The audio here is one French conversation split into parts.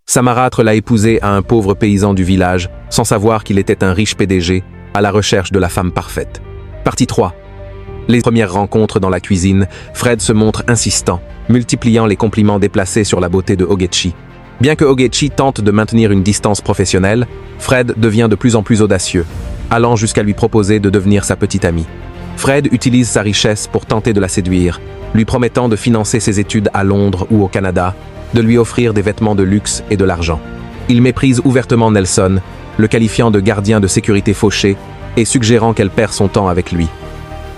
Samarâtre l'a épousée à un pauvre paysan du village, sans savoir qu'il était un riche PDG, à la recherche de la femme parfaite. Partie 3. Les premières rencontres dans la cuisine, Fred se montre insistant, multipliant les compliments déplacés sur la beauté de Ogechi. Bien que Ogechi tente de maintenir une distance professionnelle, Fred devient de plus en plus audacieux, allant jusqu'à lui proposer de devenir sa petite amie. Fred utilise sa richesse pour tenter de la séduire, lui promettant de financer ses études à Londres ou au Canada, de lui offrir des vêtements de luxe et de l'argent. Il méprise ouvertement Nelson, le qualifiant de gardien de sécurité fauché et suggérant qu'elle perd son temps avec lui.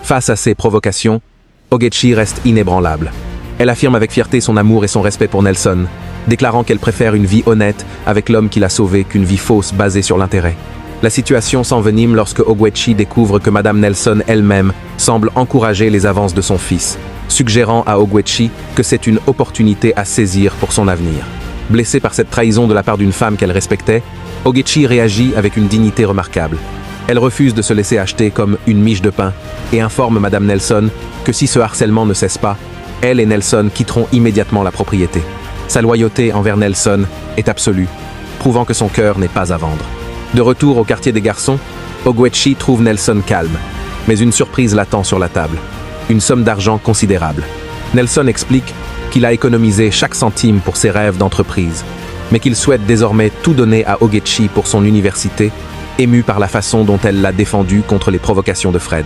Face à ces provocations, Ogechi reste inébranlable. Elle affirme avec fierté son amour et son respect pour Nelson, déclarant qu'elle préfère une vie honnête avec l'homme qui l'a sauvée qu'une vie fausse basée sur l'intérêt. La situation s'envenime lorsque Ogechi découvre que Madame Nelson elle-même semble encourager les avances de son fils, suggérant à Ogechi que c'est une opportunité à saisir pour son avenir. Blessée par cette trahison de la part d'une femme qu'elle respectait, Ogechi réagit avec une dignité remarquable. Elle refuse de se laisser acheter comme une miche de pain et informe Madame Nelson que si ce harcèlement ne cesse pas, elle et Nelson quitteront immédiatement la propriété. Sa loyauté envers Nelson est absolue, prouvant que son cœur n'est pas à vendre. De retour au quartier des garçons, Ogechi trouve Nelson calme, mais une surprise l'attend sur la table. Une somme d'argent considérable. Nelson explique qu'il a économisé chaque centime pour ses rêves d'entreprise, mais qu'il souhaite désormais tout donner à Ogechi pour son université, ému par la façon dont elle l'a défendu contre les provocations de Fred.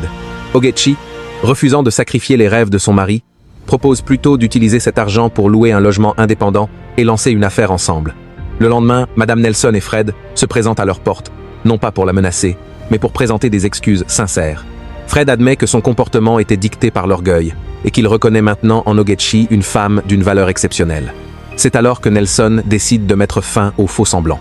Ogechi, refusant de sacrifier les rêves de son mari, propose plutôt d'utiliser cet argent pour louer un logement indépendant et lancer une affaire ensemble. Le lendemain, Madame Nelson et Fred se présentent à leur porte, non pas pour la menacer, mais pour présenter des excuses sincères. Fred admet que son comportement était dicté par l'orgueil et qu'il reconnaît maintenant en Ogechi une femme d'une valeur exceptionnelle. C'est alors que Nelson décide de mettre fin aux faux-semblants.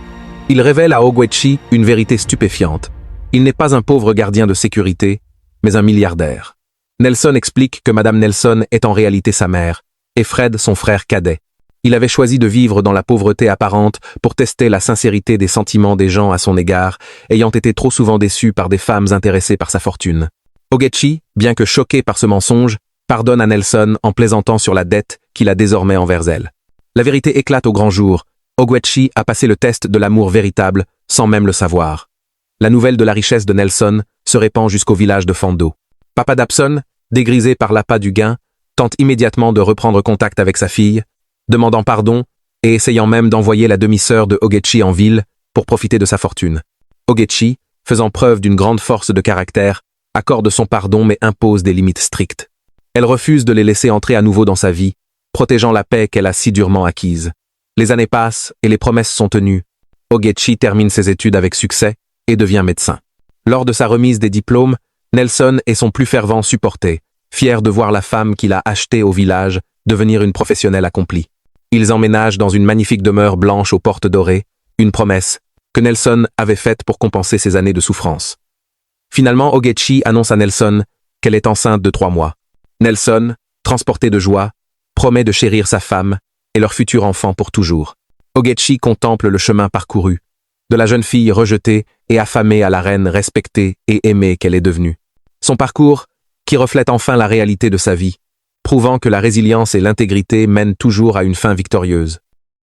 Il révèle à Ogechi une vérité stupéfiante. Il n'est pas un pauvre gardien de sécurité, mais un milliardaire. Nelson explique que Madame Nelson est en réalité sa mère, et Fred son frère cadet. Il avait choisi de vivre dans la pauvreté apparente pour tester la sincérité des sentiments des gens à son égard, ayant été trop souvent déçu par des femmes intéressées par sa fortune. Ogechi, bien que choqué par ce mensonge, pardonne à Nelson en plaisantant sur la dette qu'il a désormais envers elle. La vérité éclate au grand jour. Ogechi a passé le test de l'amour véritable sans même le savoir. La nouvelle de la richesse de Nelson se répand jusqu'au village de Fando. Papa Dabson, dégrisé par l'appât du gain, tente immédiatement de reprendre contact avec sa fille, demandant pardon et essayant même d'envoyer la demi-sœur de Ogechi en ville pour profiter de sa fortune. Ogechi, faisant preuve d'une grande force de caractère, accorde son pardon mais impose des limites strictes. Elle refuse de les laisser entrer à nouveau dans sa vie, protégeant la paix qu'elle a si durement acquise. Les années passent et les promesses sont tenues. Ogechi termine ses études avec succès et devient médecin. Lors de sa remise des diplômes, Nelson est son plus fervent supporter, fier de voir la femme qu'il a achetée au village devenir une professionnelle accomplie. Ils emménagent dans une magnifique demeure blanche aux portes dorées, une promesse que Nelson avait faite pour compenser ses années de souffrance. Finalement, Ogechi annonce à Nelson qu'elle est enceinte de 3 mois. Nelson, transporté de joie, promet de chérir sa femme et leur futur enfant pour toujours. Ogechi contemple le chemin parcouru, de la jeune fille rejetée et affamée à la reine respectée et aimée qu'elle est devenue. Son parcours, qui reflète enfin la réalité de sa vie, prouvant que la résilience et l'intégrité mènent toujours à une fin victorieuse.